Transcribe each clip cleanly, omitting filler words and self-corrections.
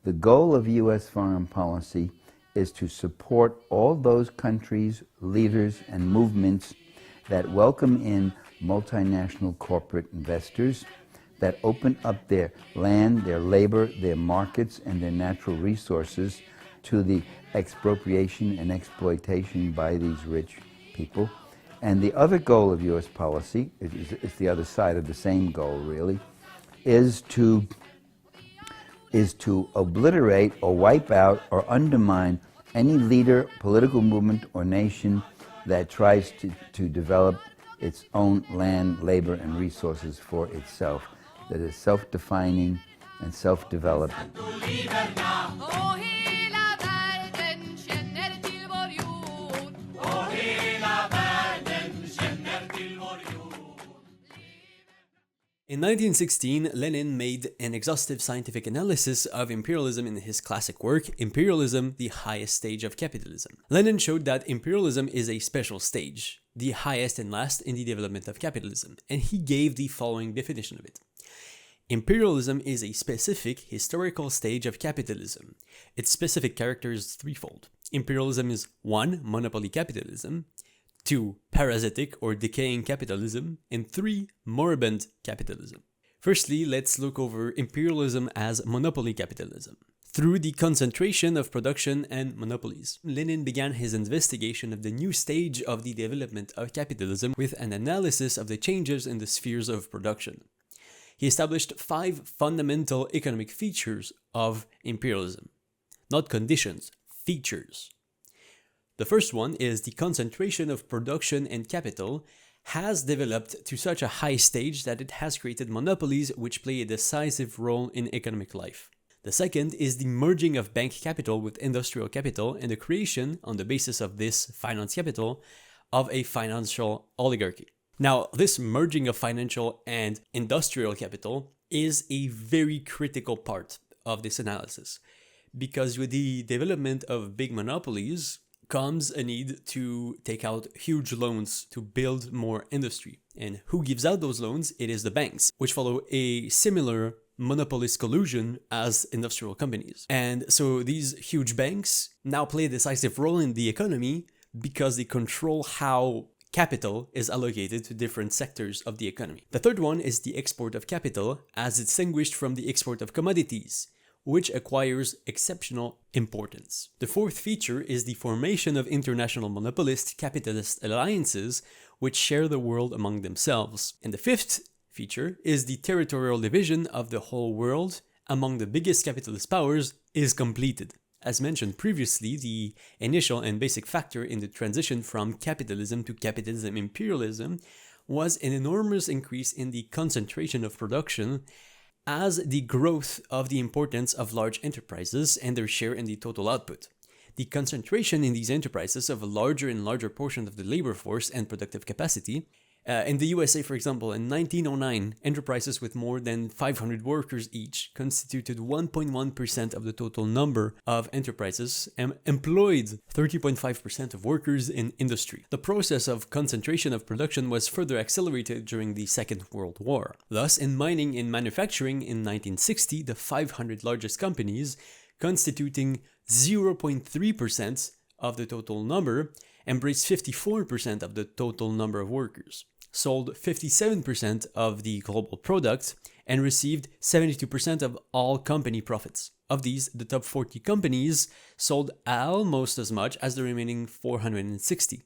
The goal of U.S. foreign policy is to support all those countries, leaders, and movements that welcome in multinational corporate investors, that open up their land, their labor, their markets, and their natural resources to the expropriation and exploitation by these rich people. And the other goal of U.S. policy, it's the other side of the same goal really, is to obliterate or wipe out or undermine any leader, political movement, or nation that tries to develop its own land, labor, and resources for itself, that is self-defining and self-developing. In 1916, Lenin made an exhaustive scientific analysis of imperialism in his classic work, Imperialism, the Highest Stage of Capitalism. Lenin showed that imperialism is a special stage, the highest and last in the development of capitalism, and he gave the following definition of it. Imperialism is a specific historical stage of capitalism. Its specific character is threefold. Imperialism is 1. Monopoly capitalism, 2. Parasitic or decaying capitalism, and 3. Moribund capitalism. Firstly, let's look over imperialism as monopoly capitalism. Through the concentration of production and monopolies, Lenin began his investigation of the new stage of the development of capitalism with an analysis of the changes in the spheres of production. He established 5 fundamental economic features of imperialism. Not conditions, features. The first one is the concentration of production and capital has developed to such a high stage that it has created monopolies which play a decisive role in economic life. The second is the merging of bank capital with industrial capital and the creation, on the basis of this finance capital, of a financial oligarchy. Now, this merging of financial and industrial capital is a very critical part of this analysis, because with the development of big monopolies comes a need to take out huge loans to build more industry. And who gives out those loans? It is the banks, which follow a similar monopolist collusion as industrial companies. And so these huge banks now play a decisive role in the economy because they control how capital is allocated to different sectors of the economy. The third one is the export of capital as distinguished from the export of commodities, which acquires exceptional importance. The fourth feature is the formation of international monopolist capitalist alliances which share the world among themselves. And the fifth feature is the territorial division of the whole world among the biggest capitalist powers is completed. As mentioned previously, the initial and basic factor in the transition from capitalism to capitalism imperialism was an enormous increase in the concentration of production as the growth of the importance of large enterprises and their share in the total output. The concentration in these enterprises of a larger and larger portion of the labor force and productive capacity. In the USA, for example, in 1909, enterprises with more than 500 workers each constituted 1.1% of the total number of enterprises and employed 30.5% of workers in industry. The process of concentration of production was further accelerated during the Second World War. Thus, in mining and manufacturing in 1960, the 500 largest companies, constituting 0.3% of the total number, embraced 54% of the total number of workers, sold 57% of the global product, and received 72% of all company profits. Of these, the top 40 companies sold almost as much as the remaining 460.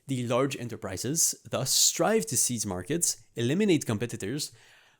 The large enterprises thus strive to seize markets, eliminate competitors,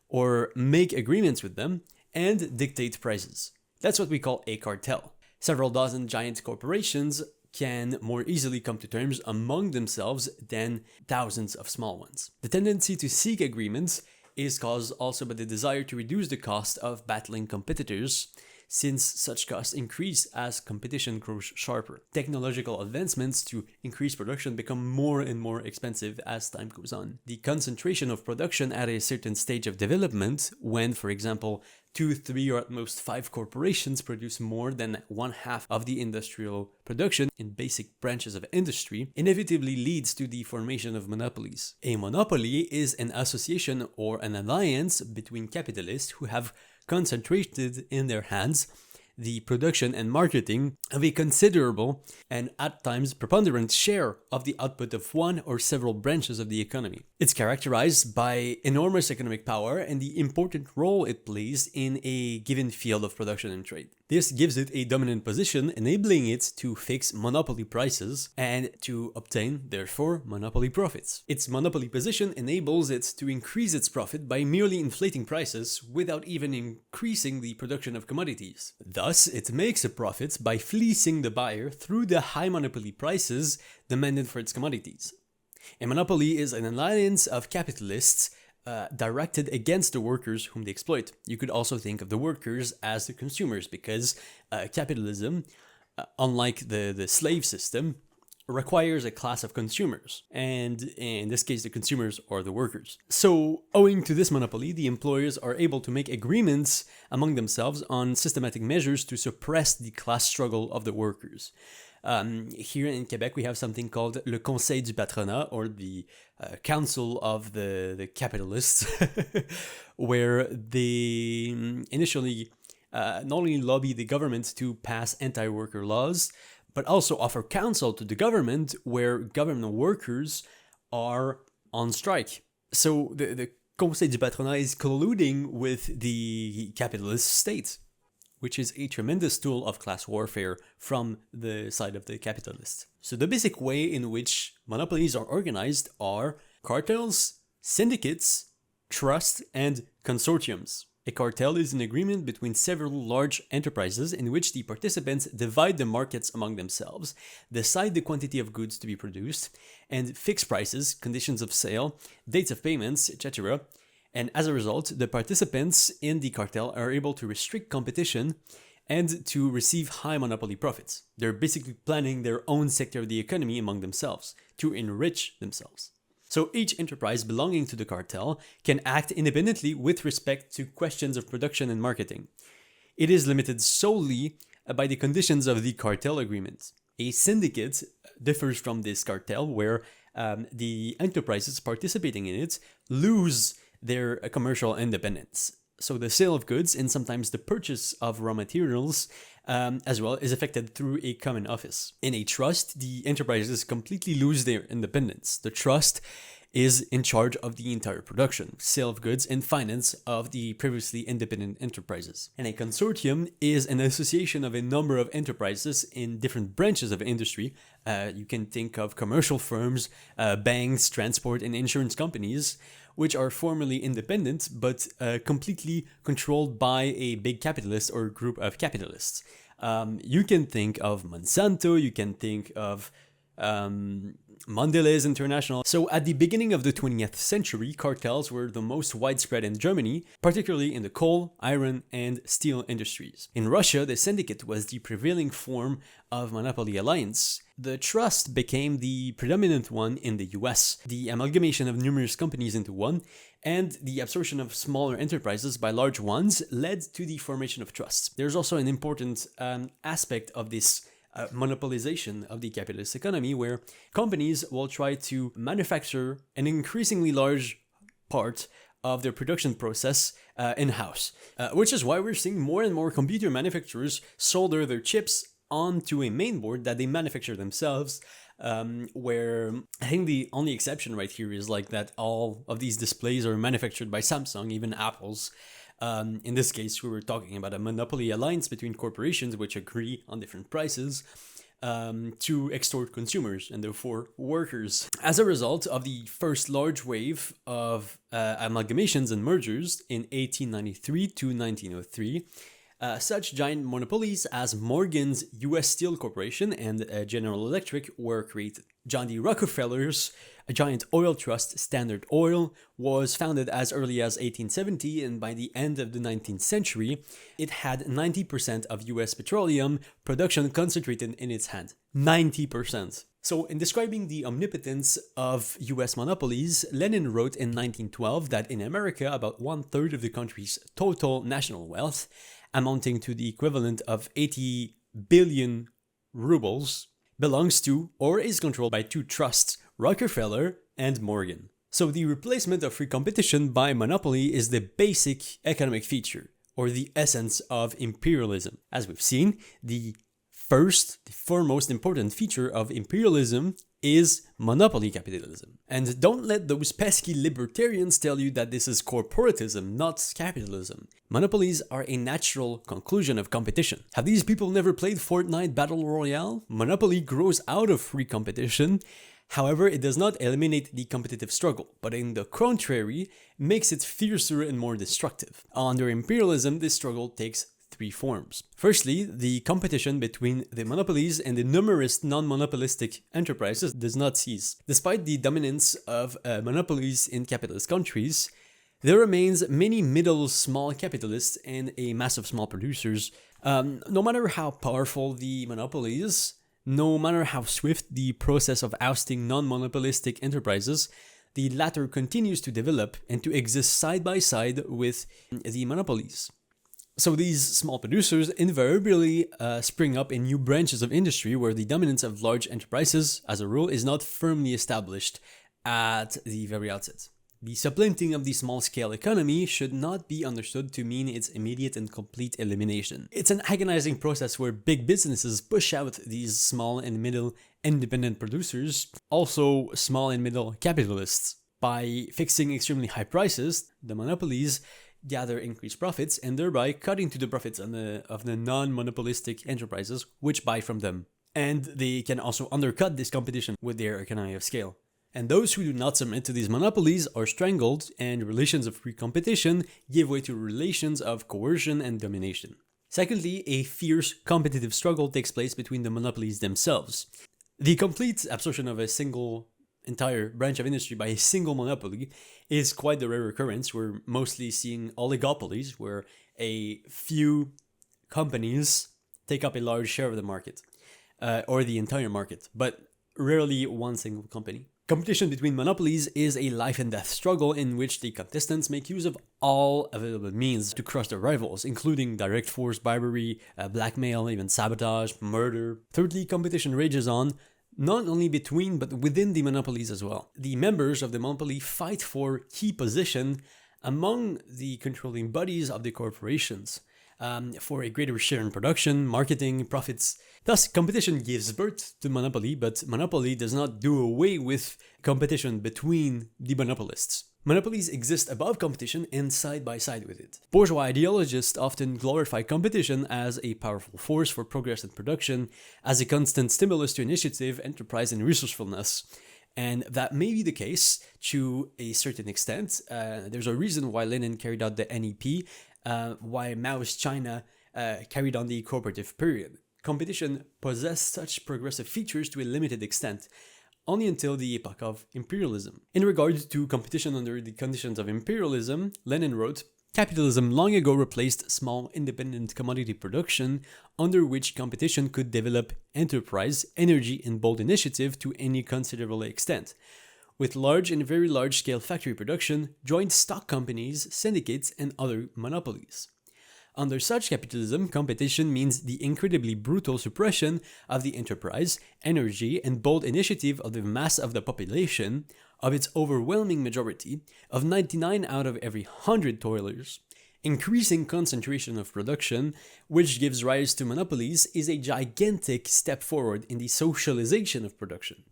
or make agreements with them, and dictate prices. That's what we call a cartel. Several dozen giant corporations can more easily come to terms among themselves than thousands of small ones. The tendency to seek agreements is caused also by the desire to reduce the cost of battling competitors, since such costs increase as competition grows sharper. Technological advancements to increase production become more and more expensive as time goes on. The concentration of production at a certain stage of development, when, for example, 2, 3, or at most 5 corporations produce more than 1/2 of the industrial production in basic branches of industry, inevitably leads to the formation of monopolies. A monopoly is an association or an alliance between capitalists who have concentrated in their hands the production and marketing of a considerable and at times preponderant share of the output of one or several branches of the economy. It's characterized by enormous economic power and the important role it plays in a given field of production and trade. This gives it a dominant position, enabling it to fix monopoly prices and to obtain, therefore, monopoly profits. Its monopoly position enables it to increase its profit by merely inflating prices without even increasing the production of commodities. Thus, it makes a profit by fleecing the buyer through the high monopoly prices demanded for its commodities. A monopoly is an alliance of capitalists directed against the workers whom they exploit. You could also think of the workers as the consumers, because capitalism, unlike the slave system, requires a class of consumers, and in this case the consumers are the workers. So, owing to this monopoly, the employers are able to make agreements among themselves on systematic measures to suppress the class struggle of the workers. Here in Quebec, we have something called le Conseil du Patronat, or the Council of the Capitalists, where they initially not only lobby the government to pass anti-worker laws, but also offer counsel to the government where government workers are on strike. So the Conseil du Patronat is colluding with the capitalist state, which is a tremendous tool of class warfare from the side of the capitalists. So the basic way in which monopolies are organized are cartels, syndicates, trusts, and consortiums. A cartel is an agreement between several large enterprises in which the participants divide the markets among themselves, decide the quantity of goods to be produced, and fix prices, conditions of sale, dates of payments, etc. And as a result, the participants in the cartel are able to restrict competition and to receive high monopoly profits. They're basically planning their own sector of the economy among themselves to enrich themselves. So each enterprise belonging to the cartel can act independently with respect to questions of production and marketing. It is limited solely by the conditions of the cartel agreement. A syndicate differs from this cartel, where the enterprises participating in it lose their commercial independence. So the sale of goods and sometimes the purchase of raw materials as well is effected through a common office. In a trust, the enterprises completely lose their independence. The trust is in charge of the entire production, sale of goods, and finance of the previously independent enterprises. And a consortium is an association of a number of enterprises in different branches of industry. You can think of commercial firms, banks, transport, and insurance companies, which are formally independent but completely controlled by a big capitalist or group of capitalists. You can think of Monsanto, you can think of Mondelez International. So at the beginning of the 20th century, cartels were the most widespread in Germany, particularly in the coal, iron, and steel industries. In Russia, the syndicate was the prevailing form of monopoly alliance. The trust became the predominant one in the US. The amalgamation of numerous companies into one and the absorption of smaller enterprises by large ones led to the formation of trusts. There's also an important aspect of this monopolization of the capitalist economy, where companies will try to manufacture an increasingly large part of their production process in-house, which is why we're seeing more and more computer manufacturers solder their chips onto a mainboard that they manufacture themselves, where I think the only exception right here is like that all of these displays are manufactured by Samsung, even Apple's. In this case, we were talking about a monopoly alliance between corporations which agree on different prices to extort consumers and therefore workers. As a result of the first large wave of amalgamations and mergers in 1893 to 1903, such giant monopolies as Morgan's U.S. Steel Corporation and General Electric were created. John D. Rockefeller's giant oil trust, Standard Oil, was founded as early as 1870, and by the end of the 19th century, it had 90% of U.S. petroleum production concentrated in its hand. 90%. So, in describing the omnipotence of US monopolies, Lenin wrote in 1912 that in America, about 1/3 of the country's total national wealth, amounting to the equivalent of 80 billion rubles, belongs to or is controlled by two trusts, Rockefeller and Morgan. So the replacement of free competition by monopoly is the basic economic feature. or the essence of imperialism. As we've seen, the foremost important feature of imperialism is monopoly capitalism. And don't let those pesky libertarians tell you that this is corporatism, not capitalism. Monopolies are a natural conclusion of competition. Have these people never played Fortnite Battle Royale? Monopoly grows out of free competition. However, it does not eliminate the competitive struggle, but in the contrary, makes it fiercer and more destructive. Under imperialism, this struggle takes three forms. Firstly, the competition between the monopolies and the numerous non-monopolistic enterprises does not cease. Despite the dominance of monopolies in capitalist countries, there remains many middle small capitalists and a mass of small producers. No matter how powerful the monopoly is, no matter how swift the process of ousting non-monopolistic enterprises, the latter continues to develop and to exist side by side with the monopolies. So these small producers invariably spring up in new branches of industry where the dominance of large enterprises, as a rule, is not firmly established at the very outset. The supplanting of the small-scale economy should not be understood to mean its immediate and complete elimination. It's an agonizing process where big businesses push out these small and middle independent producers, also small and middle capitalists. By fixing extremely high prices, the monopolies gather increased profits and thereby cut into the profits of the non-monopolistic enterprises which buy from them. And they can also undercut this competition with their economy of scale. And those who do not submit to these monopolies are strangled, and relations of free competition give way to relations of coercion and domination. Secondly, a fierce competitive struggle takes place between the monopolies themselves. The complete absorption of a single entire branch of industry by a single monopoly is quite the rare occurrence. We're mostly seeing oligopolies, where a few companies take up a large share of the market, or the entire market, but rarely one single company. Competition between monopolies is a life and death struggle in which the contestants make use of all available means to crush their rivals, including direct force, bribery, blackmail, even sabotage, murder. Thirdly, competition rages on, not only between but within the monopolies as well. The members of the monopoly fight for key position among the controlling bodies of the corporations, for a greater share in production, marketing, profits. Thus, competition gives birth to monopoly, but monopoly does not do away with competition between the monopolists. Monopolies exist above competition and side by side with it. Bourgeois ideologists often glorify competition as a powerful force for progress and production, as a constant stimulus to initiative, enterprise, and resourcefulness. And that may be the case to a certain extent. There's a reason why Lenin carried out the NEP, why Mao's China carried on the cooperative period. Competition possessed such progressive features to a limited extent, only until the epoch of imperialism. In regard to competition under the conditions of imperialism, Lenin wrote, "Capitalism long ago replaced small independent commodity production, under which competition could develop enterprise, energy, and bold initiative to any considerable extent. With large and very large-scale factory production, joint stock companies, syndicates, and other monopolies. Under such capitalism, competition means the incredibly brutal suppression of the enterprise, energy, and bold initiative of the mass of the population, of its overwhelming majority, of 99 out of every 100 toilers. Increasing concentration of production, which gives rise to monopolies, is a gigantic step forward in the socialization of production.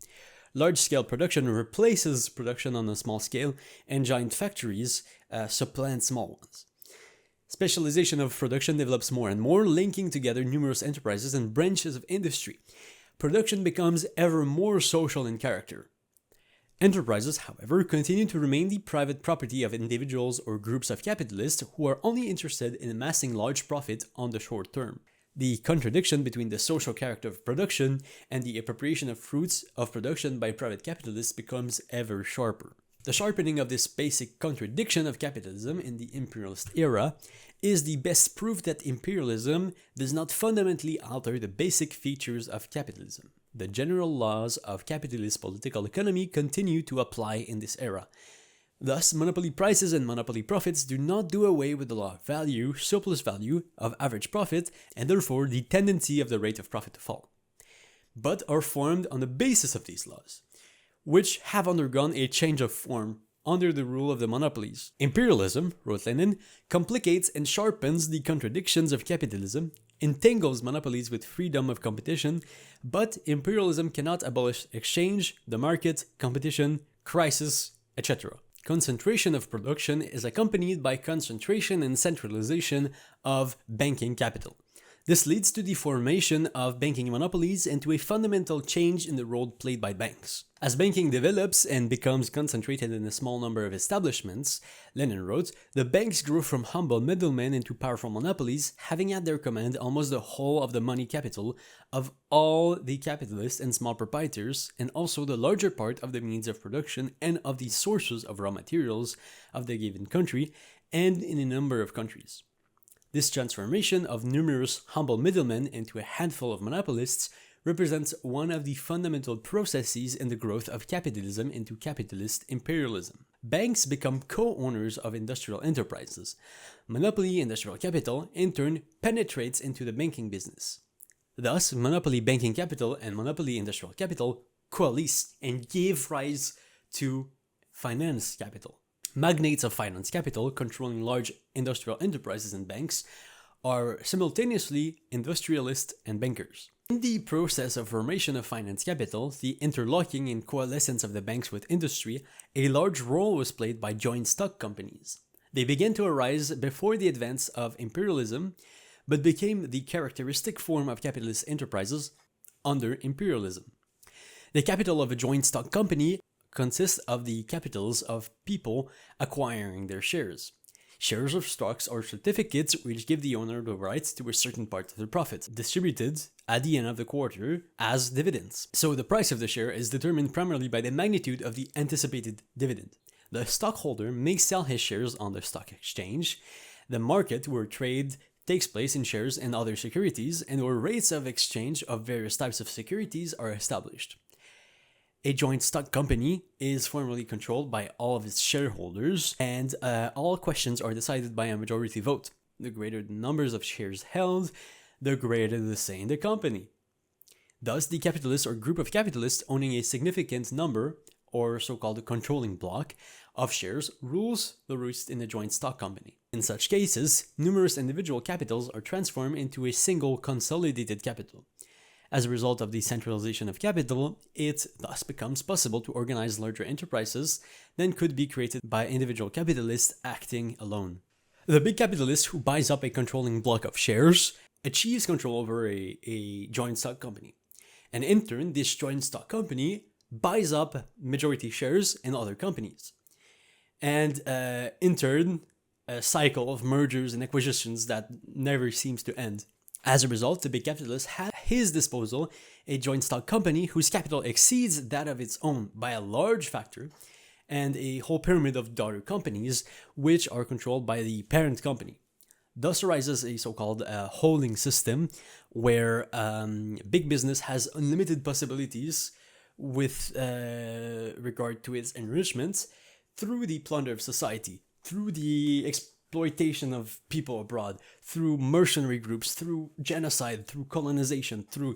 Large-scale production replaces production on a small scale, and giant factories supplant small ones. Specialization of production develops more and more, linking together numerous enterprises and branches of industry. Production becomes ever more social in character. Enterprises, however, continue to remain the private property of individuals or groups of capitalists who are only interested in amassing large profit on the short term. The contradiction between the social character of production and the appropriation of fruits of production by private capitalists becomes ever sharper. The sharpening of this basic contradiction of capitalism in the imperialist era is the best proof that imperialism does not fundamentally alter the basic features of capitalism. The general laws of capitalist political economy continue to apply in this era. Thus, monopoly prices and monopoly profits do not do away with the law of value, surplus value, of average profit, and therefore the tendency of the rate of profit to fall, but are formed on the basis of these laws, which have undergone a change of form under the rule of the monopolies. Imperialism, wrote Lenin, complicates and sharpens the contradictions of capitalism, entangles monopolies with freedom of competition, but imperialism cannot abolish exchange, the market, competition, crisis, etc. Concentration of production is accompanied by concentration and centralization of banking capital. This leads to the formation of banking monopolies and to a fundamental change in the role played by banks. As banking develops and becomes concentrated in a small number of establishments, Lenin wrote, the banks grew from humble middlemen into powerful monopolies, having at their command almost the whole of the money capital of all the capitalists and small proprietors, and also the larger part of the means of production and of the sources of raw materials of the given country and in a number of countries. This transformation of numerous humble middlemen into a handful of monopolists represents one of the fundamental processes in the growth of capitalism into capitalist imperialism. Banks become co-owners of industrial enterprises. Monopoly industrial capital, in turn, penetrates into the banking business. Thus, monopoly banking capital and monopoly industrial capital coalesce and give rise to finance capital. Magnates of finance capital, controlling large industrial enterprises and banks, are simultaneously industrialists and bankers. In the process of formation of finance capital, the interlocking and coalescence of the banks with industry, a large role was played by joint stock companies. They began to arise before the advance of imperialism, but became the characteristic form of capitalist enterprises under imperialism. The capital of a joint stock company consists of the capitals of people acquiring their shares. Shares of stocks or certificates which give the owner the right to a certain part of the profit, distributed at the end of the quarter as dividends. So the price of the share is determined primarily by the magnitude of the anticipated dividend. The stockholder may sell his shares on the stock exchange, the market where trade takes place in shares and other securities, and where rates of exchange of various types of securities are established. A joint stock company is formally controlled by all of its shareholders, and all questions are decided by a majority vote. The greater the numbers of shares held, the greater the say in the company. Thus, the capitalist or group of capitalists owning a significant number, or so-called controlling block, of shares rules the roost in a joint stock company. In such cases, numerous individual capitals are transformed into a single consolidated capital. As a result of the centralization of capital, it thus becomes possible to organize larger enterprises than could be created by individual capitalists acting alone. The big capitalist who buys up a controlling block of shares achieves control over a joint stock company. And in turn, this joint stock company buys up majority shares in other companies. And in turn, a cycle of mergers and acquisitions that never seems to end. As a result, the big capitalist has at his disposal a joint stock company whose capital exceeds that of its own by a large factor, and a whole pyramid of daughter companies which are controlled by the parent company. Thus arises a so-called holding system where big business has unlimited possibilities with regard to its enrichment through the plunder of society, through the exploitation of people abroad, through mercenary groups, through genocide, through colonization, through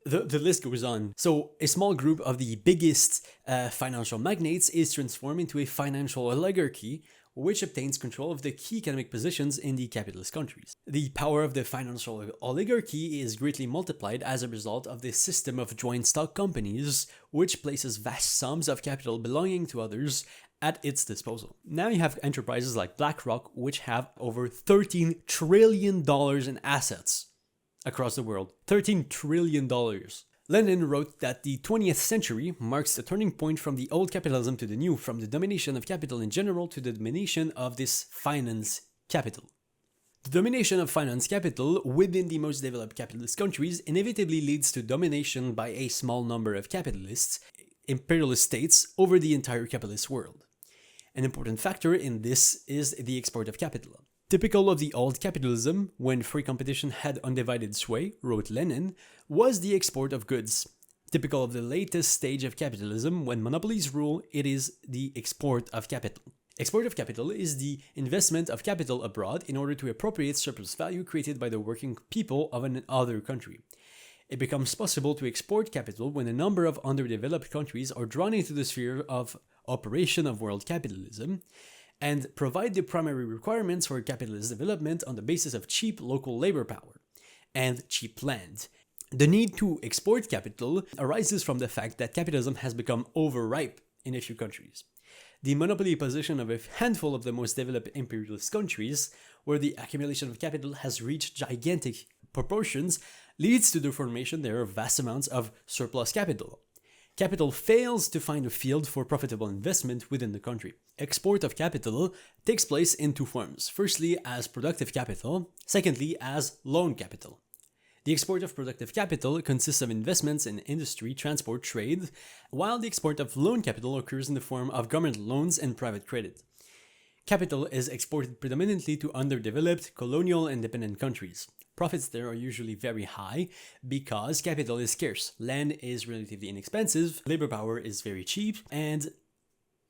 the list goes on. So a small group of the biggest financial magnates is transformed into a financial oligarchy which obtains control of the key economic positions in the capitalist countries. The power of the financial oligarchy is greatly multiplied as a result of this system of joint stock companies, which places vast sums of capital belonging to others at its disposal. Now you have enterprises like BlackRock, which have over $13 trillion in assets across the world. $13 trillion. Lenin wrote that the 20th century marks the turning point from the old capitalism to the new, from the domination of capital in general to the domination of this finance capital. The domination of finance capital within the most developed capitalist countries inevitably leads to domination by a small number of capitalists, imperialist states, over the entire capitalist world. An important factor in this is the export of capital. Typical of the old capitalism, when free competition had undivided sway, wrote Lenin, was the export of goods. Typical of the latest stage of capitalism, when monopolies rule, it is the export of capital. Export of capital is the investment of capital abroad in order to appropriate surplus value created by the working people of another country. It becomes possible to export capital when a number of underdeveloped countries are drawn into the sphere of operation of world capitalism, and provide the primary requirements for capitalist development on the basis of cheap local labor power and cheap land. The need to export capital arises from the fact that capitalism has become overripe in a few countries. The monopoly position of a handful of the most developed imperialist countries, where the accumulation of capital has reached gigantic proportions, leads to the formation there of vast amounts of surplus capital. Capital fails to find a field for profitable investment within the country. Export of capital takes place in two forms. Firstly, as productive capital. Secondly, as loan capital. The export of productive capital consists of investments in industry, transport, trade, while the export of loan capital occurs in the form of government loans and private credit. Capital is exported predominantly to underdeveloped, colonial, independent countries. Profits there are usually very high because capital is scarce, land is relatively inexpensive, labor power is very cheap, and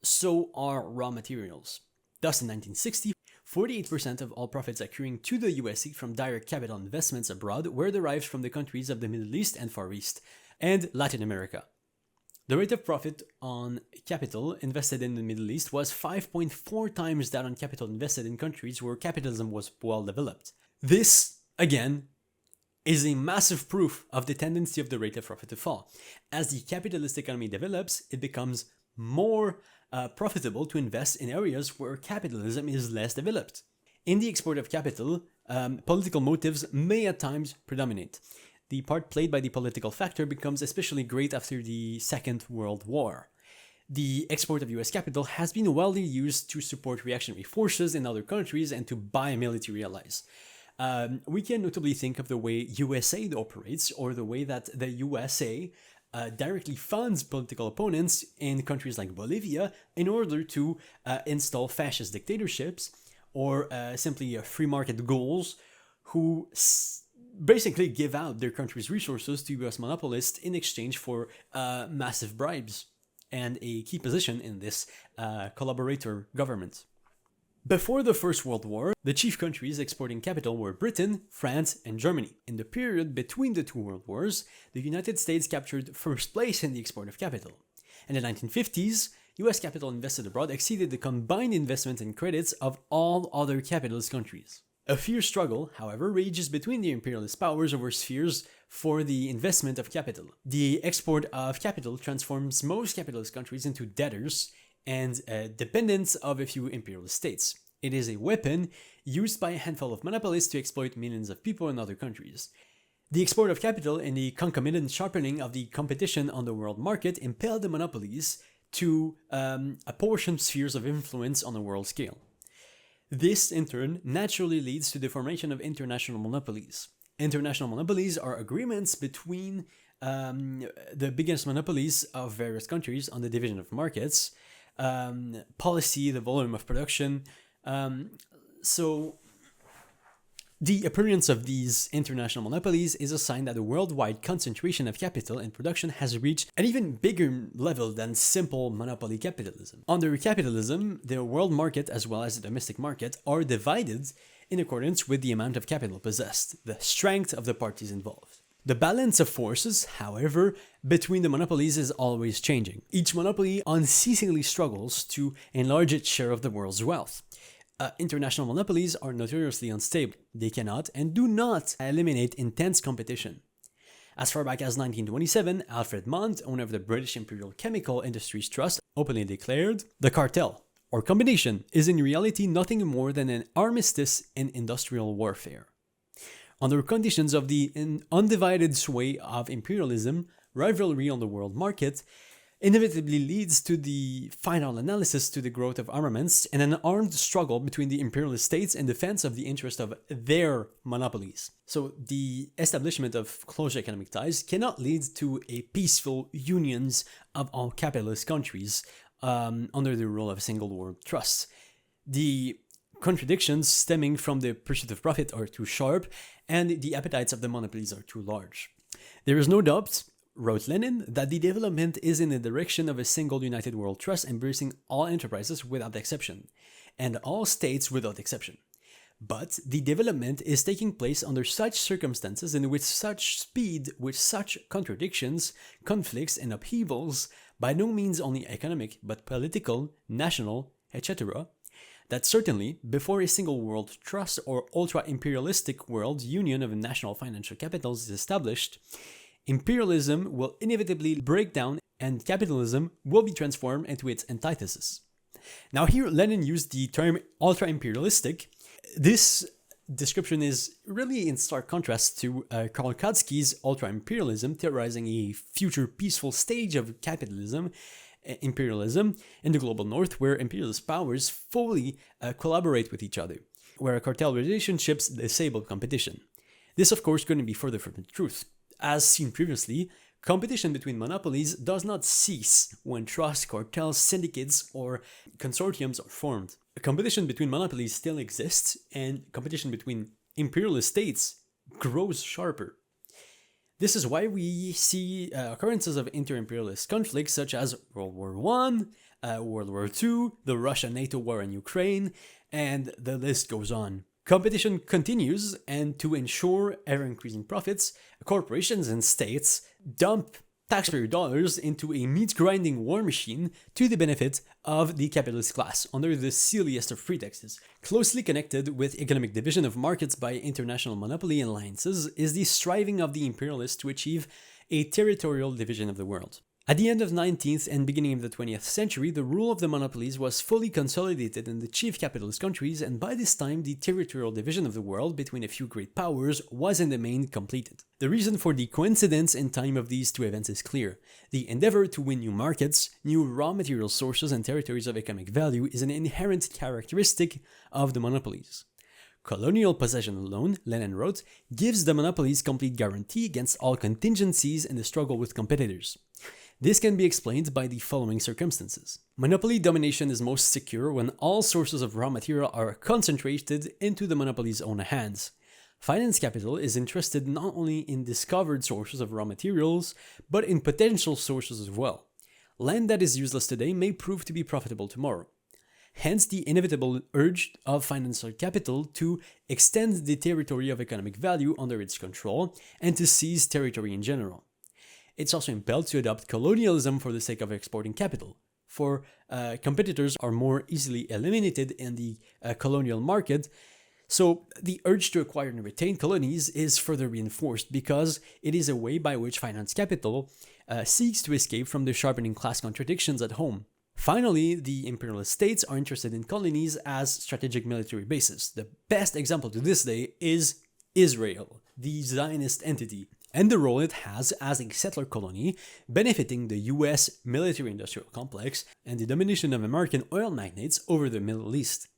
so are raw materials. Thus, in 1960, 48% of all profits accruing to the USSR from direct capital investments abroad were derived from the countries of the Middle East and Far East, and Latin America. The rate of profit on capital invested in the Middle East was 5.4 times that on capital invested in countries where capitalism was well developed. This, again, is a massive proof of the tendency of the rate of profit to fall. As the capitalist economy develops, it becomes more profitable to invest in areas where capitalism is less developed. In the export of capital, political motives may at times predominate. The part played by the political factor becomes especially great after the Second World War. The export of US capital has been widely used to support reactionary forces in other countries and to buy military allies. We can notably think of the way USAID operates, or the way that the USA directly funds political opponents in countries like Bolivia in order to install fascist dictatorships, or simply free market ghouls who basically give out their country's resources to US monopolists in exchange for massive bribes and a key position in this collaborator government. Before the First World War, the chief countries exporting capital were Britain, France, and Germany. In the period between the two world wars, the United States captured first place in the export of capital. In the 1950s, US capital invested abroad exceeded the combined investment and credits of all other capitalist countries. A fierce struggle, however, rages between the imperialist powers over spheres for the investment of capital. The export of capital transforms most capitalist countries into debtors and dependents of a few imperialist states. It is a weapon used by a handful of monopolists to exploit millions of people in other countries. The export of capital and the concomitant sharpening of the competition on the world market impelled the monopolies to apportion spheres of influence on a world scale. This, in turn, naturally leads to the formation of international monopolies. International monopolies are agreements between the biggest monopolies of various countries on the division of markets, policy, the volume of production. So the appearance of these international monopolies is a sign that the worldwide concentration of capital and production has reached an even bigger level than simple monopoly capitalism. Under capitalism, the world market as well as the domestic market are divided in accordance with the amount of capital possessed, the strength of the parties involved. The balance of forces, however, between the monopolies is always changing. Each monopoly unceasingly struggles to enlarge its share of the world's wealth. International monopolies are notoriously unstable. They cannot and do not eliminate intense competition. As far back as 1927, Alfred Mont, owner of the British Imperial Chemical Industries Trust, openly declared, "The cartel, or combination, is in reality nothing more than an armistice in industrial warfare." Under conditions of the undivided sway of imperialism, rivalry on the world market inevitably leads to the final analysis to the growth of armaments and an armed struggle between the imperialist states in defense of the interest of their monopolies. So the establishment of close economic ties cannot lead to a peaceful unions of all capitalist countries under the rule of a single world trust. The contradictions stemming from the pursuit of profit are too sharp, and the appetites of the monopolies are too large. There is no doubt, wrote Lenin, that the development is in the direction of a single united world trust embracing all enterprises without exception, and all states without exception. But the development is taking place under such circumstances and with such speed, with such contradictions, conflicts, and upheavals, by no means only economic, but political, national, etc., that certainly, before a single world trust or ultra-imperialistic world union of national financial capitals is established, imperialism will inevitably break down and capitalism will be transformed into its antithesis. Now here, Lenin used the term ultra-imperialistic. This description is really in stark contrast to Karl Kautsky's ultra-imperialism, theorizing a future peaceful stage of imperialism in the global north, where imperialist powers fully collaborate with each other, where cartel relationships disable competition. This, of course, couldn't be further from the truth. As seen previously, competition between monopolies does not cease when trusts, cartels, syndicates, or consortiums are formed. A competition between monopolies still exists, and competition between imperialist states grows sharper. This is why we see occurrences of inter-imperialist conflicts such as World War I, World War II, the Russia-NATO war in Ukraine, and the list goes on. Competition continues, and to ensure ever-increasing profits, corporations and states dump taxpayer dollars into a meat-grinding war machine to the benefit of the capitalist class under the silliest of pretexts. Closely connected with economic division of markets by international monopoly alliances is the striving of the imperialists to achieve a territorial division of the world. At the end of the 19th and beginning of the 20th century, the rule of the monopolies was fully consolidated in the chief capitalist countries, and by this time the territorial division of the world between a few great powers was in the main completed. The reason for the coincidence in time of these two events is clear. The endeavor to win new markets, new raw material sources and territories of economic value is an inherent characteristic of the monopolies. Colonial possession alone, Lenin wrote, gives the monopolies complete guarantee against all contingencies in the struggle with competitors. This can be explained by the following circumstances. Monopoly domination is most secure when all sources of raw material are concentrated into the monopoly's own hands. Finance capital is interested not only in discovered sources of raw materials, but in potential sources as well. Land that is useless today may prove to be profitable tomorrow. Hence the inevitable urge of financial capital to extend the territory of economic value under its control and to seize territory in general. It's also impelled to adopt colonialism for the sake of exporting capital, for competitors are more easily eliminated in the colonial market, so the urge to acquire and retain colonies is further reinforced because it is a way by which finance capital seeks to escape from the sharpening class contradictions at home. Finally, the imperialist states are interested in colonies as strategic military bases. The best example to this day is Israel, the Zionist entity, and the role it has as a settler colony, benefiting the US military-industrial complex and the domination of American oil magnates over the Middle East.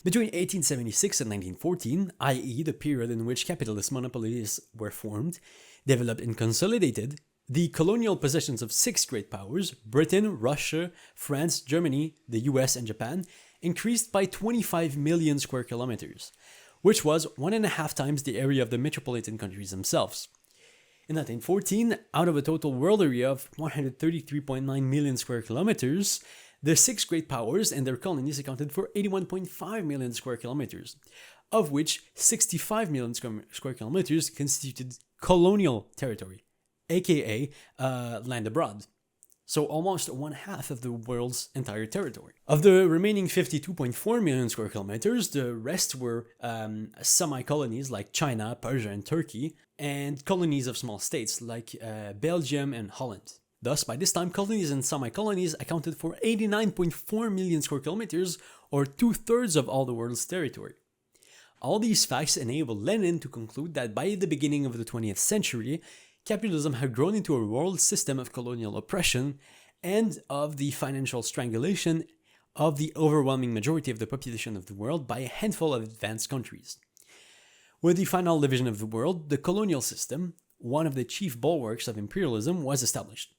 Between 1876 and 1914, i.e. the period in which capitalist monopolies were formed, developed and consolidated, the colonial possessions of six great powers, Britain, Russia, France, Germany, the US, and Japan, increased by 25 million square kilometers, which was 1.5 times the area of the metropolitan countries themselves. In 1914, out of a total world area of 133.9 million square kilometers, the six great powers and their colonies accounted for 81.5 million square kilometers, of which 65 million square kilometers constituted colonial territory, aka land abroad. So almost 1/2 of the world's entire territory. Of the remaining 52.4 million square kilometers, the rest were semi-colonies like China, Persia, and Turkey, and colonies of small states like Belgium and Holland. Thus, by this time, colonies and semi-colonies accounted for 89.4 million square kilometers, or 2/3 of all the world's territory. All these facts enabled Lenin to conclude that by the beginning of the 20th century, capitalism had grown into a world system of colonial oppression and of the financial strangulation of the overwhelming majority of the population of the world by a handful of advanced countries. With the final division of the world, the colonial system, one of the chief bulwarks of imperialism, was established.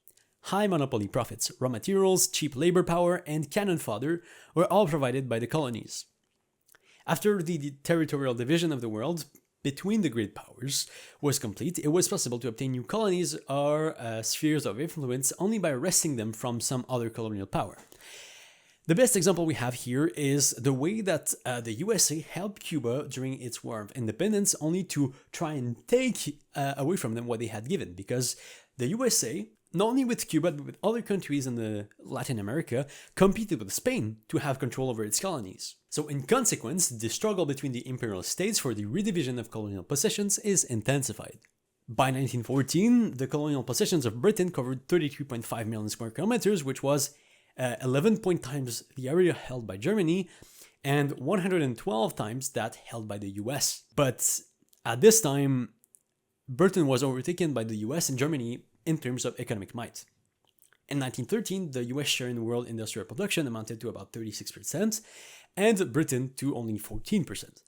High monopoly profits, raw materials, cheap labor power, and cannon fodder were all provided by the colonies. After the territorial division of the world between the great powers was complete, it was possible to obtain new colonies or spheres of influence only by wresting them from some other colonial power. The best example we have here is the way that the USA helped Cuba during its War of Independence, only to try and take away from them what they had given, because the USA not only with Cuba, but with other countries in Latin America, competed with Spain to have control over its colonies. So in consequence, the struggle between the imperial states for the redivision of colonial possessions is intensified. By 1914, the colonial possessions of Britain covered 33.5 million square kilometers, which was 11 times the area held by Germany and 112 times that held by the US. But at this time, Britain was overtaken by the US and Germany in terms of economic might. In 1913, the US share in world industrial production amounted to about 36%, and Britain to only 14%.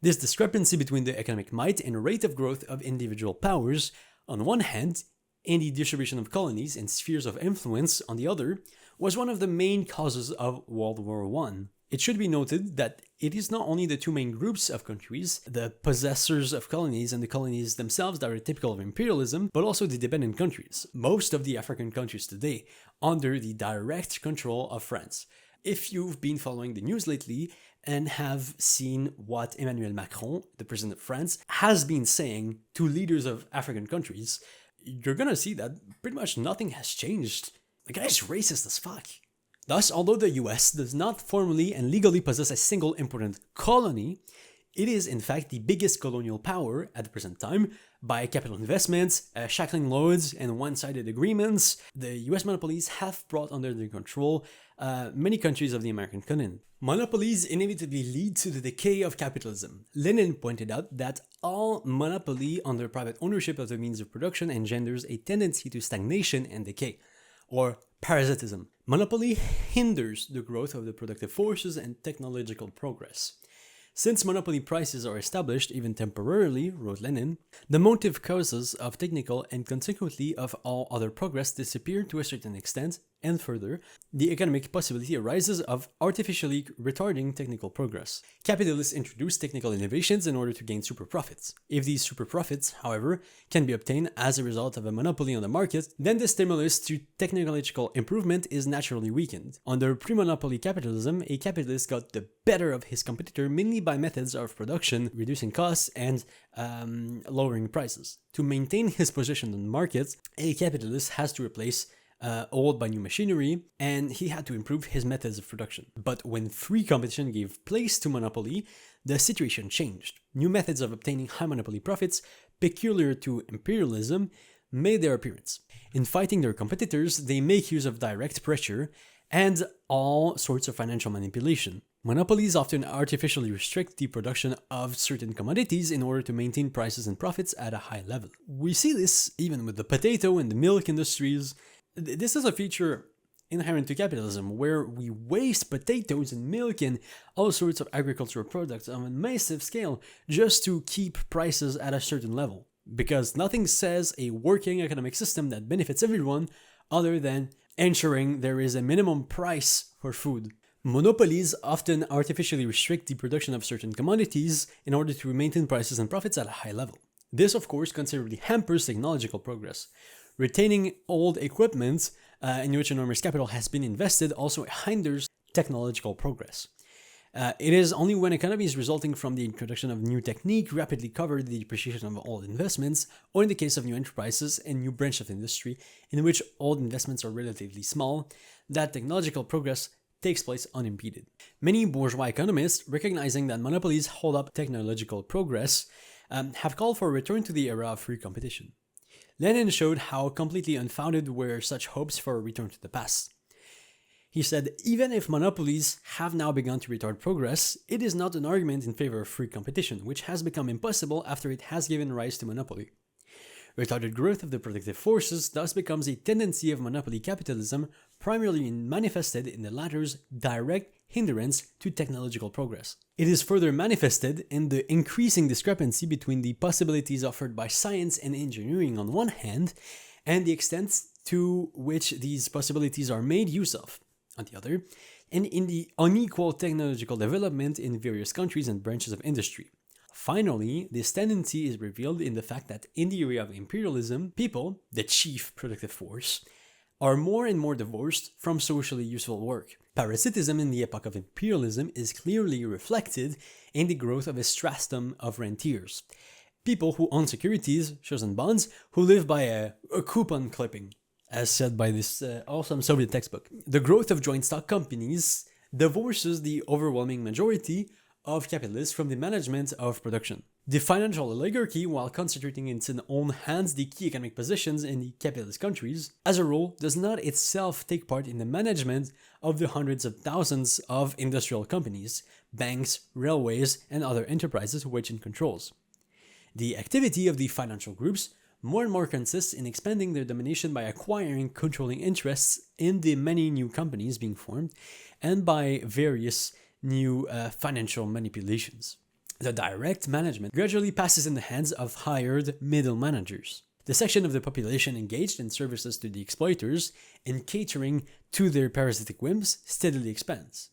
This discrepancy between the economic might and rate of growth of individual powers, on one hand, and the distribution of colonies and spheres of influence, on the other, was one of the main causes of World War I. It should be noted that it is not only the two main groups of countries, the possessors of colonies and the colonies themselves, that are typical of imperialism, but also the dependent countries, most of the African countries today, under the direct control of France. If you've been following the news lately and have seen what Emmanuel Macron, the president of France, has been saying to leaders of African countries, you're gonna see that pretty much nothing has changed. The guy's racist as fuck. Thus, although the US does not formally and legally possess a single important colony, it is in fact the biggest colonial power at the present time by capital investments, shackling loads, and one-sided agreements. The US monopolies have brought under their control many countries of the American continent. Monopolies inevitably lead to the decay of capitalism. Lenin pointed out that all monopoly under private ownership of the means of production engenders a tendency to stagnation and decay, or parasitism. Monopoly hinders the growth of the productive forces and technological progress. Since monopoly prices are established, even temporarily, wrote Lenin, the motive causes of technical and consequently of all other progress disappear to a certain extent, and further, the economic possibility arises of artificially retarding technical progress. Capitalists introduce technical innovations in order to gain super profits. If these super profits, however, can be obtained as a result of a monopoly on the market, then the stimulus to technological improvement is naturally weakened. Under pre-monopoly capitalism, a capitalist got the better of his competitor mainly by methods of production, reducing costs, and lowering prices. To maintain his position on the market, a capitalist has to replace old by new machinery, and he had to improve his methods of production. But when free competition gave place to monopoly, the situation changed. New methods of obtaining high monopoly profits, peculiar to imperialism, made their appearance. In fighting their competitors, they make use of direct pressure and all sorts of financial manipulation. Monopolies often artificially restrict the production of certain commodities in order to maintain prices and profits at a high level. We see this even with the potato and the milk industries. This is a feature inherent to capitalism, where we waste potatoes and milk and all sorts of agricultural products on a massive scale just to keep prices at a certain level. Because nothing says a working economic system that benefits everyone other than ensuring there is a minimum price for food. Monopolies often artificially restrict the production of certain commodities in order to maintain prices and profits at a high level. This, of course, considerably hampers technological progress. Retaining old equipment in which enormous capital has been invested also hinders technological progress. It is only when economies resulting from the introduction of new technique rapidly cover the depreciation of old investments, or in the case of new enterprises and new branches of industry in which old investments are relatively small, that technological progress takes place unimpeded. Many bourgeois economists, recognizing that monopolies hold up technological progress, have called for a return to the era of free competition. Lenin showed how completely unfounded were such hopes for a return to the past. He said, even if monopolies have now begun to retard progress, it is not an argument in favor of free competition, which has become impossible after it has given rise to monopoly. Retarded growth of the productive forces thus becomes a tendency of monopoly capitalism, primarily manifested in the latter's direct hindrance to technological progress. It is further manifested in the increasing discrepancy between the possibilities offered by science and engineering on one hand, and the extent to which these possibilities are made use of, on the other, and in the unequal technological development in various countries and branches of industry. Finally, this tendency is revealed in the fact that in the area of imperialism, people, the chief productive force, are more and more divorced from socially useful work. Parasitism in the epoch of imperialism is clearly reflected in the growth of a stratum of rentiers. People who own securities, shares and bonds, who live by a coupon clipping, as said by this awesome Soviet textbook. The growth of joint stock companies divorces the overwhelming majority of capitalists from the management of production. The financial oligarchy, while concentrating in its own hands the key economic positions in the capitalist countries, as a rule does not itself take part in the management of the hundreds of thousands of industrial companies, banks, railways, and other enterprises which it controls. The activity of the financial groups more and more consists in expanding their domination by acquiring controlling interests in the many new companies being formed and by various new financial manipulations. The direct management gradually passes in the hands of hired middle managers. The section of the population engaged in services to the exploiters and catering to their parasitic whims steadily expands.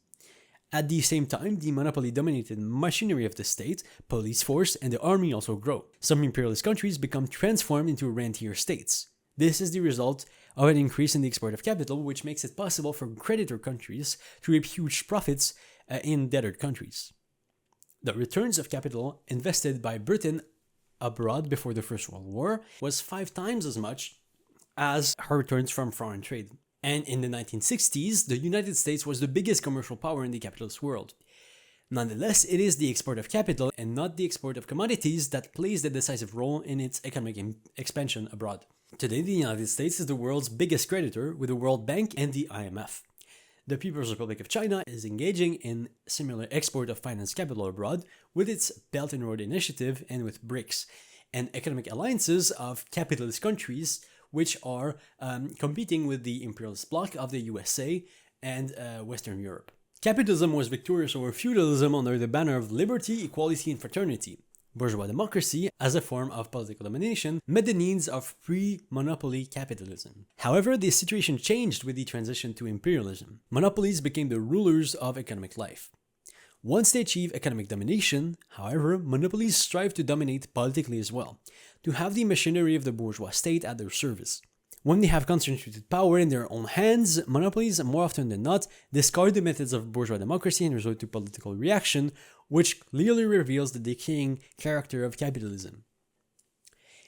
At the same time, the monopoly-dominated machinery of the state, police force, and the army also grow. Some imperialist countries become transformed into rentier states. This is the result of an increase in the export of capital, which makes it possible for creditor countries to reap huge profits in debtor countries. The returns of capital invested by Britain abroad before the First World War was 5 times as much as her returns from foreign trade. And in the 1960s, the United States was the biggest commercial power in the capitalist world. Nonetheless, it is the export of capital and not the export of commodities that plays the decisive role in its economic expansion abroad. Today, the United States is the world's biggest creditor with the World Bank and the IMF. The People's Republic of China is engaging in similar export of finance capital abroad with its Belt and Road Initiative and with BRICS, and economic alliances of capitalist countries which are competing with the imperialist bloc of the USA and Western Europe. Capitalism was victorious over feudalism under the banner of liberty, equality, and fraternity. Bourgeois democracy, as a form of political domination, met the needs of pre-monopoly capitalism. However, the situation changed with the transition to imperialism. Monopolies became the rulers of economic life. Once they achieve economic domination, however, monopolies strive to dominate politically as well, to have the machinery of the bourgeois state at their service. When they have concentrated power in their own hands, monopolies, more often than not, discard the methods of bourgeois democracy and resort to political reaction, which clearly reveals the decaying character of capitalism.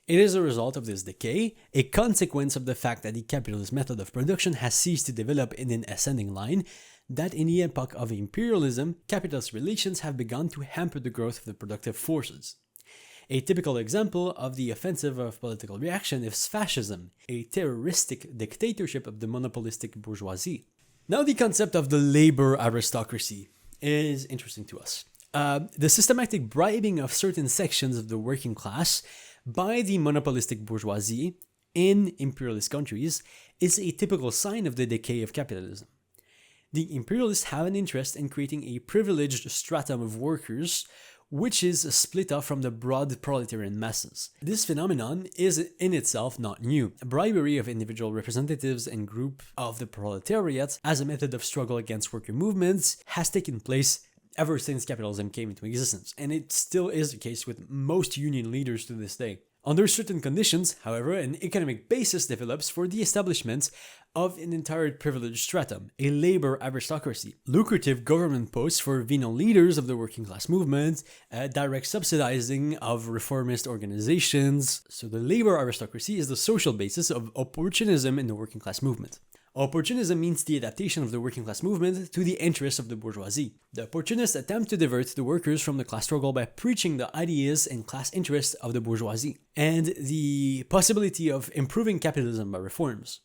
It is a result of this decay, a consequence of the fact that the capitalist method of production has ceased to develop in an ascending line, that in the epoch of imperialism, capitalist relations have begun to hamper the growth of the productive forces. A typical example of the offensive of political reaction is fascism, a terroristic dictatorship of the monopolistic bourgeoisie. Now, the concept of the Labour Aristocracy is interesting to us. The systematic bribing of certain sections of the working class by the monopolistic bourgeoisie in imperialist countries is a typical sign of the decay of capitalism. The imperialists have an interest in creating a privileged stratum of workers which is split off from the broad proletarian masses. This phenomenon is in itself not new. Bribery of individual representatives and groups of the proletariat as a method of struggle against worker movements has taken place ever since capitalism came into existence, and it still is the case with most union leaders to this day. Under certain conditions, however, an economic basis develops for the establishment of an entire privileged stratum, a labor aristocracy, lucrative government posts for venal leaders of the working class movement, direct subsidizing of reformist organizations. So the labor aristocracy is the social basis of opportunism in the working class movement. Opportunism means the adaptation of the working class movement to the interests of the bourgeoisie. The opportunists attempt to divert the workers from the class struggle by preaching the ideas and class interests of the bourgeoisie, and the possibility of improving capitalism by reforms.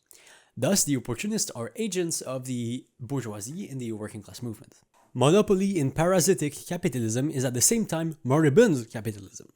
Thus, the opportunists are agents of the bourgeoisie in the working class movement. Monopoly in parasitic capitalism is at the same time moribund capitalism.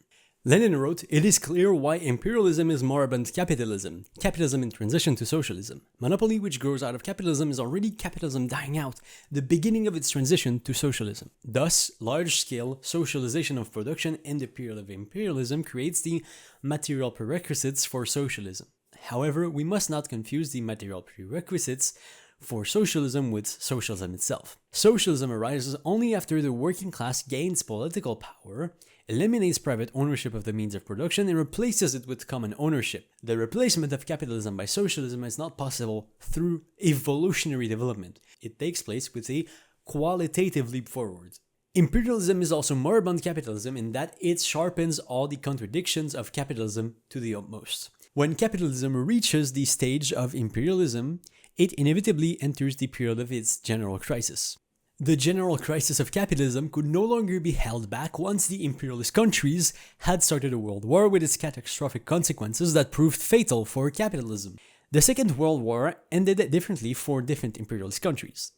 Lenin wrote, "It is clear why imperialism is moribund capitalism, capitalism in transition to socialism. Monopoly which grows out of capitalism is already capitalism dying out, the beginning of its transition to socialism." Thus, large-scale socialization of production in the period of imperialism creates the material prerequisites for socialism. However, we must not confuse the material prerequisites for socialism with socialism itself. Socialism arises only after the working class gains political power, eliminates private ownership of the means of production, and replaces it with common ownership. The replacement of capitalism by socialism is not possible through evolutionary development. It takes place with a qualitative leap forward. Imperialism is also moribund capitalism in that it sharpens all the contradictions of capitalism to the utmost. When capitalism reaches the stage of imperialism, it inevitably enters the period of its general crisis. The general crisis of capitalism could no longer be held back once the imperialist countries had started a world war with its catastrophic consequences that proved fatal for capitalism. The Second World War ended differently for different imperialist countries.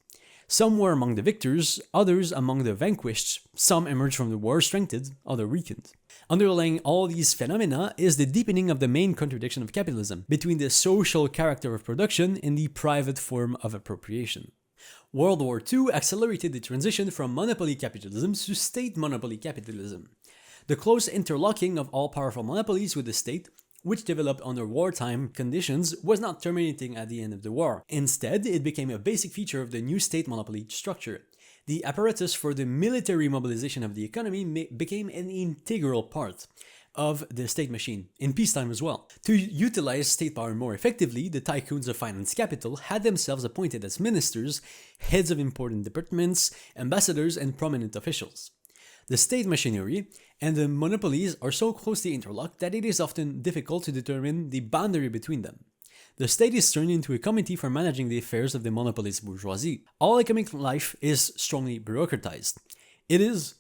Some were among the victors, others among the vanquished, some emerged from the war strengthened, others weakened. Underlying all these phenomena is the deepening of the main contradiction of capitalism between the social character of production and the private form of appropriation. World War II accelerated the transition from monopoly capitalism to state monopoly capitalism. The close interlocking of all powerful monopolies with the state, which developed under wartime conditions, was not terminating at the end of the war. Instead, it became a basic feature of the new state monopoly structure. The apparatus for the military mobilization of the economy became an integral part of the state machine, in peacetime as well. To utilize state power more effectively, the tycoons of finance capital had themselves appointed as ministers, heads of important departments, ambassadors, and prominent officials. The state machinery and the monopolies are so closely interlocked that it is often difficult to determine the boundary between them. The state is turned into a committee for managing the affairs of the monopolist bourgeoisie. All economic life is strongly bureaucratized. It is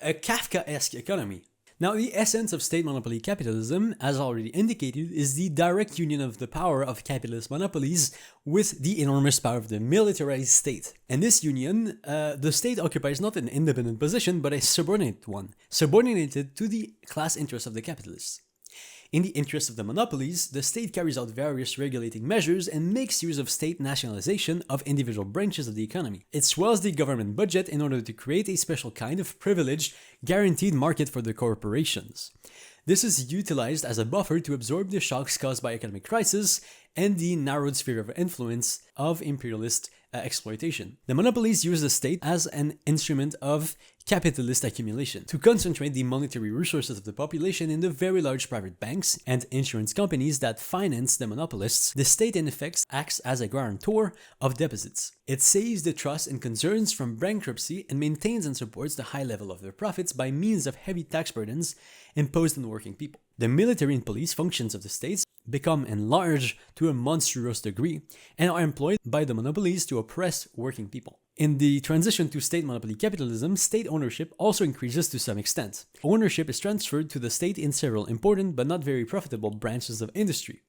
a Kafkaesque economy. Now, the essence of state monopoly capitalism, as already indicated, is the direct union of the power of capitalist monopolies with the enormous power of the militarized state. In this union, the state occupies not an independent position, but a subordinate one, subordinated to the class interests of the capitalists. In the interest of the monopolies, the state carries out various regulating measures and makes use of state nationalization of individual branches of the economy. It swells the government budget in order to create a special kind of privileged, guaranteed market for the corporations. This is utilized as a buffer to absorb the shocks caused by economic crisis and the narrowed sphere of influence of imperialist exploitation. The monopolies use the state as an instrument of capitalist accumulation to concentrate the monetary resources of the population in the very large private banks and insurance companies that finance the monopolists. The state in effect acts as a guarantor of deposits. It saves the trusts and concerns from bankruptcy and maintains and supports the high level of their profits by means of heavy tax burdens imposed on working people. The military and police functions of the states become enlarged to a monstrous degree and are employed by the monopolies to oppress working people. In the transition to state monopoly capitalism, state ownership also increases to some extent. Ownership is transferred to the state in several important but not very profitable branches of industry.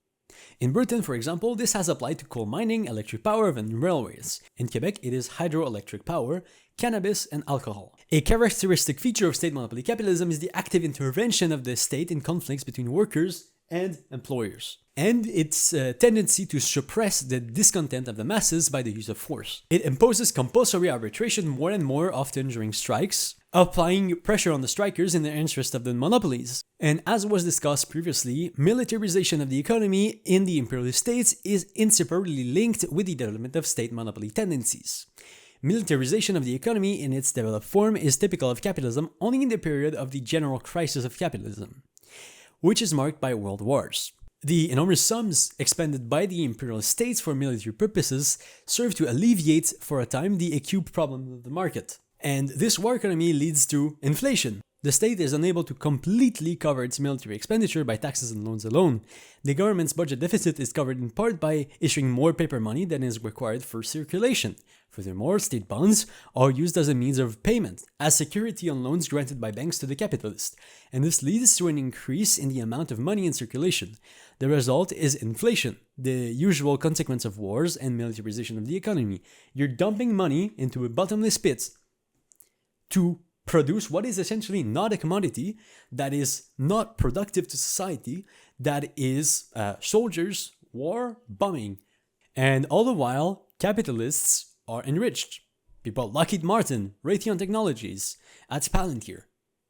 In Britain, for example, this has applied to coal mining, electric power, and railways. In Quebec, it is hydroelectric power, cannabis, and alcohol. A characteristic feature of state monopoly capitalism is the active intervention of the state in conflicts between workers and employers, and its tendency to suppress the discontent of the masses by the use of force. It imposes compulsory arbitration more and more often during strikes, applying pressure on the strikers in the interest of the monopolies. And as was discussed previously, militarization of the economy in the imperialist states is inseparably linked with the development of state monopoly tendencies. Militarization of the economy in its developed form is typical of capitalism only in the period of the general crisis of capitalism, which is marked by world wars. The enormous sums expended by the imperial states for military purposes serve to alleviate for a time the acute problem of the market. And this war economy leads to inflation. The state is unable to completely cover its military expenditure by taxes and loans alone. The government's budget deficit is covered in part by issuing more paper money than is required for circulation. Furthermore, state bonds are used as a means of payment, as security on loans granted by banks to the capitalists, and this leads to an increase in the amount of money in circulation. The result is inflation, the usual consequence of wars and militarization of the economy. You're dumping money into a bottomless pit to produce what is essentially not a commodity, that is not productive to society, that is soldiers, war, bombing. And all the while, capitalists are enriched. People at Lockheed Martin, Raytheon Technologies, at Palantir.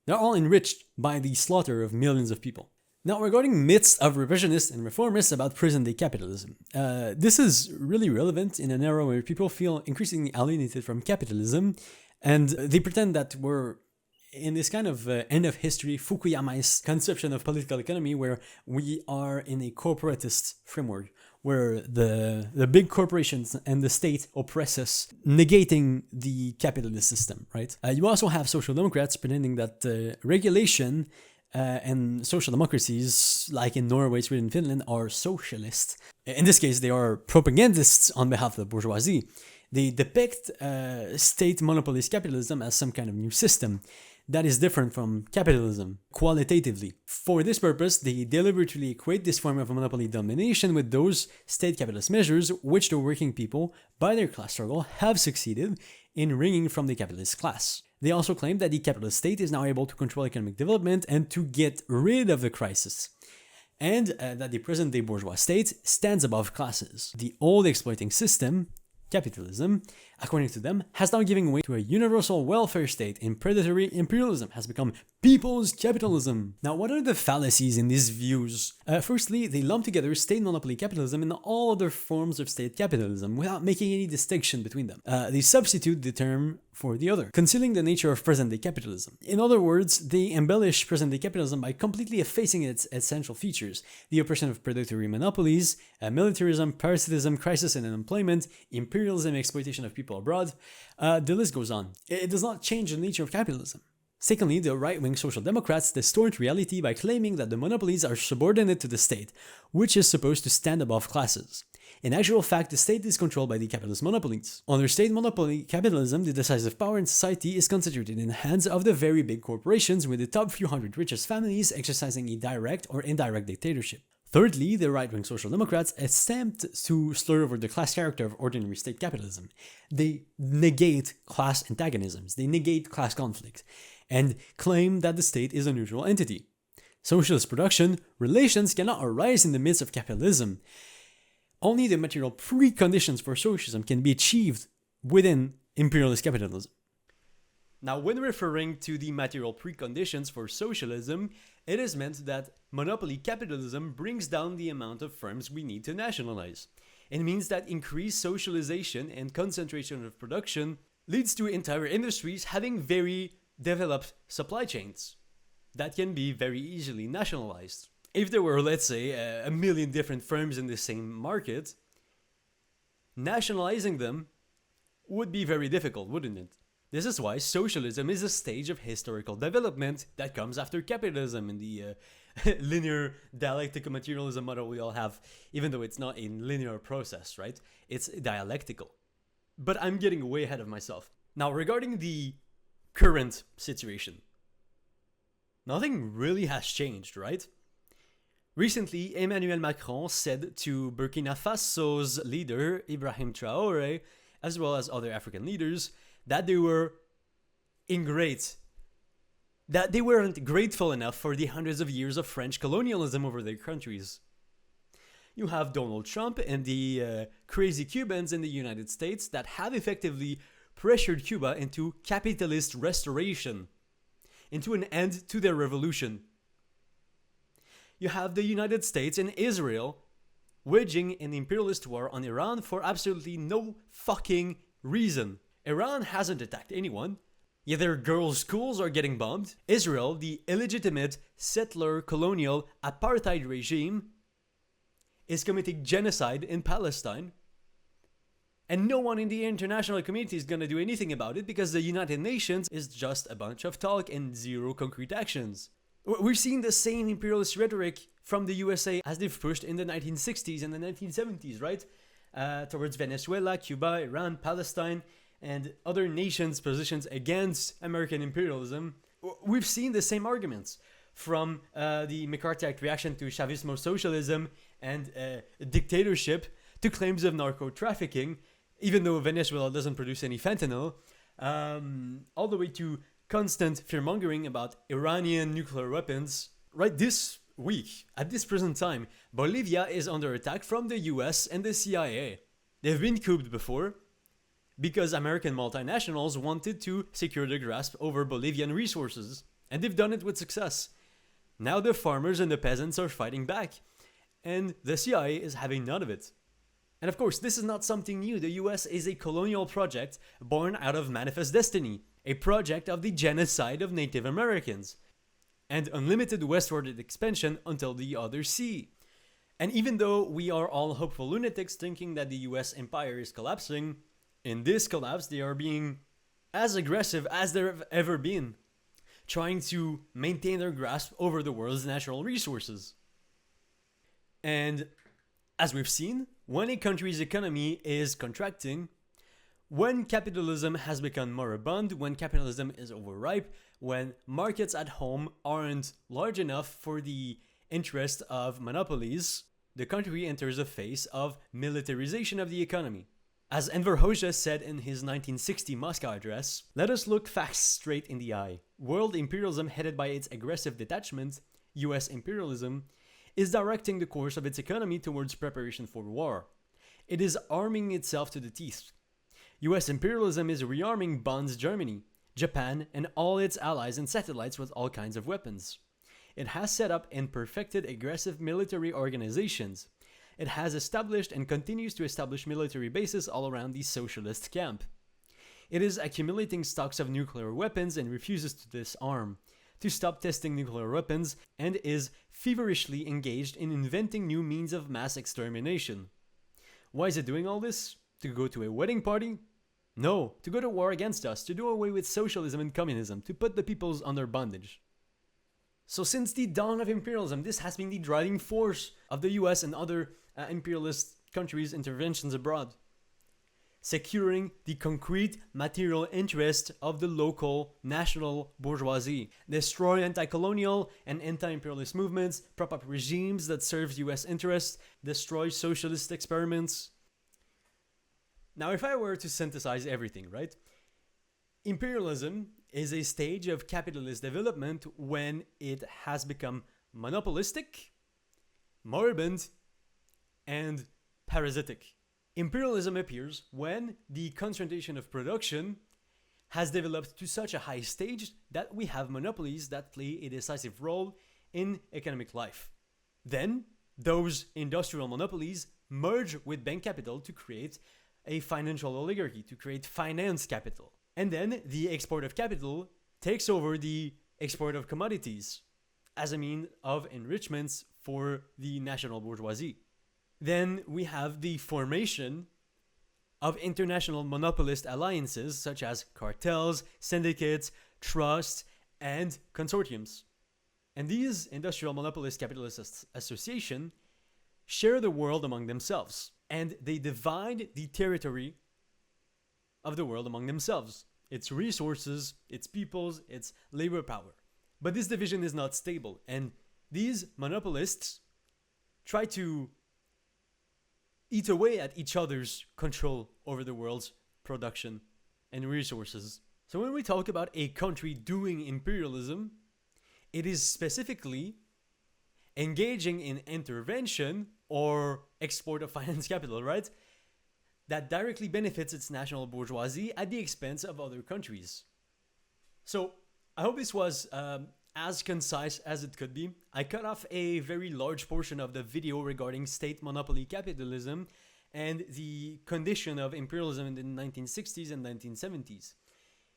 They're all enriched by the slaughter of millions of people. Now, regarding myths of revisionists and reformists about present-day capitalism, this is really relevant in an era where people feel increasingly alienated from capitalism, and they pretend that we're in this kind of end of history Fukuyamaist conception of political economy, where we are in a corporatist framework, where the big corporations and the state oppress us, negating the capitalist system, right? You also have social democrats pretending that regulation and social democracies, like in Norway, Sweden, Finland, are socialist. In this case, they are propagandists on behalf of the bourgeoisie. They depict state monopolist capitalism as some kind of new system that is different from capitalism qualitatively. For this purpose, they deliberately equate this form of monopoly domination with those state capitalist measures which the working people, by their class struggle, have succeeded in wringing from the capitalist class. They also claim that the capitalist state is now able to control economic development and to get rid of the crisis, and that the present-day bourgeois state stands above classes. The old exploiting system, capitalism, according to them, has now given way to a universal welfare state, and predatory imperialism has become people's capitalism. Now, what are the fallacies in these views? Firstly, they lump together state monopoly capitalism and all other forms of state capitalism without making any distinction between them. They substitute the term for the other, concealing the nature of present-day capitalism. In other words, they embellish present-day capitalism by completely effacing its essential features: the oppression of predatory monopolies, militarism, parasitism, crisis and unemployment, imperialism, exploitation of people abroad. The list goes on. It does not change the nature of capitalism. Secondly, the right-wing social democrats distort reality by claiming that the monopolies are subordinate to the state, which is supposed to stand above classes. In actual fact, the state is controlled by the capitalist monopolies. Under state monopoly capitalism, the decisive power in society is concentrated in the hands of the very big corporations, with the top few hundred richest families exercising a direct or indirect dictatorship. Thirdly, the right-wing social democrats attempt to slur over the class character of ordinary state capitalism. They negate class antagonisms, they negate class conflict, and claim that the state is a neutral entity. Socialist production relations cannot arise in the midst of capitalism. Only the material preconditions for socialism can be achieved within imperialist capitalism. Now, when referring to the material preconditions for socialism, it is meant that monopoly capitalism brings down the amount of firms we need to nationalize. It means that increased socialization and concentration of production leads to entire industries having very developed supply chains that can be very easily nationalized. If there were, let's say, a million different firms in the same market, nationalizing them would be very difficult, wouldn't it? This is why socialism is a stage of historical development that comes after capitalism in the linear dialectical materialism model we all have, even though it's not a linear process, right? It's dialectical. But I'm getting way ahead of myself. Now, regarding the current situation, nothing really has changed, right? Recently, Emmanuel Macron said to Burkina Faso's leader, Ibrahim Traoré, as well as other African leaders, that they were ingrate, that they weren't grateful enough for the hundreds of years of French colonialism over their countries. You have Donald Trump and the crazy Cubans in the United States that have effectively pressured Cuba into capitalist restoration, into an end to their revolution. You have the United States and Israel waging an imperialist war on Iran for absolutely no fucking reason. Iran hasn't attacked anyone, yet their girls' schools are getting bombed. Israel, the illegitimate settler colonial apartheid regime, is committing genocide in Palestine. And no one in the international community is going to do anything about it because the United Nations is just a bunch of talk and zero concrete actions. We're seeing the same imperialist rhetoric from the USA as they've pushed in the 1960s and the 1970s, right? Towards Venezuela, Cuba, Iran, Palestine, and other nations' positions against American imperialism. We've seen the same arguments from the McCarthy Act reaction to Chavismo socialism and dictatorship to claims of narco-trafficking, even though Venezuela doesn't produce any fentanyl, all the way to constant fear-mongering about Iranian nuclear weapons. Right this week, at this present time, Bolivia is under attack from the US and the CIA. They've been couped before because American multinationals wanted to secure their grasp over Bolivian resources, and they've done it with success. Now the farmers and the peasants are fighting back, and the CIA is having none of it. And of course, this is not something new. The US is a colonial project born out of Manifest Destiny. a project of the genocide of Native Americans, and unlimited westward expansion until the other sea. And even though we are all hopeful lunatics thinking that the US empire is collapsing, in this collapse they are being as aggressive as they've ever been, trying to maintain their grasp over the world's natural resources. And as we've seen, when a country's economy is contracting, when capitalism has become moribund, when capitalism is overripe, when markets at home aren't large enough for the interest of monopolies, the country enters a phase of militarization of the economy. As Enver Hoxha said in his 1960 Moscow address, let us look facts straight in the eye. World imperialism, headed by its aggressive detachment, US imperialism, is directing the course of its economy towards preparation for war. It is arming itself to the teeth. US imperialism is rearming Bond's Germany, Japan, and all its allies and satellites with all kinds of weapons. It has set up and perfected aggressive military organizations. It has established and continues to establish military bases all around the socialist camp. It is accumulating stocks of nuclear weapons and refuses to disarm, to stop testing nuclear weapons, and is feverishly engaged in inventing new means of mass extermination. Why is it doing all this? To go to a wedding party? No, to go to war against us, to do away with socialism and communism, to put the peoples under bondage. So since the dawn of imperialism, this has been the driving force of the US and other imperialist countries' interventions abroad. Securing the concrete material interest of the local national bourgeoisie, destroy anti-colonial and anti-imperialist movements, prop up regimes that serve US interests, destroy socialist experiments. Now, if I were to synthesize everything, right? Imperialism is a stage of capitalist development when it has become monopolistic, moribund, and parasitic. Imperialism appears when the concentration of production has developed to such a high stage that we have monopolies that play a decisive role in economic life. Then, those industrial monopolies merge with bank capital to create a financial oligarchy, to create finance capital. And then the export of capital takes over the export of commodities as a means of enrichments for the national bourgeoisie. Then we have the formation of international monopolist alliances such as cartels, syndicates, trusts, and consortiums. And these industrial monopolist capitalist associations share the world among themselves, and they divide the territory of the world among themselves, its resources, its peoples, its labor power. But this division is not stable, and these monopolists try to eat away at each other's control over the world's production and resources. So when we talk about a country doing imperialism, it is specifically engaging in intervention or export of finance capital, right? That directly benefits its national bourgeoisie at the expense of other countries. So I hope this was as concise as it could be. I cut off a very large portion of the video regarding state monopoly capitalism and the condition of imperialism in the 1960s and 1970s.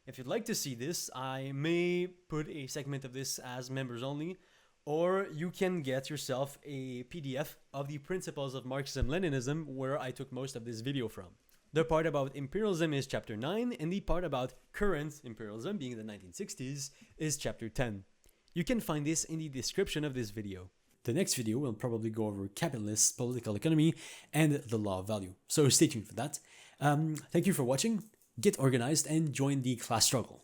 If you'd like to see this, I may put a segment of this as members only, or you can get yourself a PDF of the principles of Marxism-Leninism, where I took most of this video from. The part about imperialism is chapter 9, and the part about current imperialism, being the 1960s, is chapter 10. You can find this in the description of this video. The next video will probably go over capitalist political economy and the law of value. So stay tuned for that. Thank you for watching. Get organized and join the class struggle.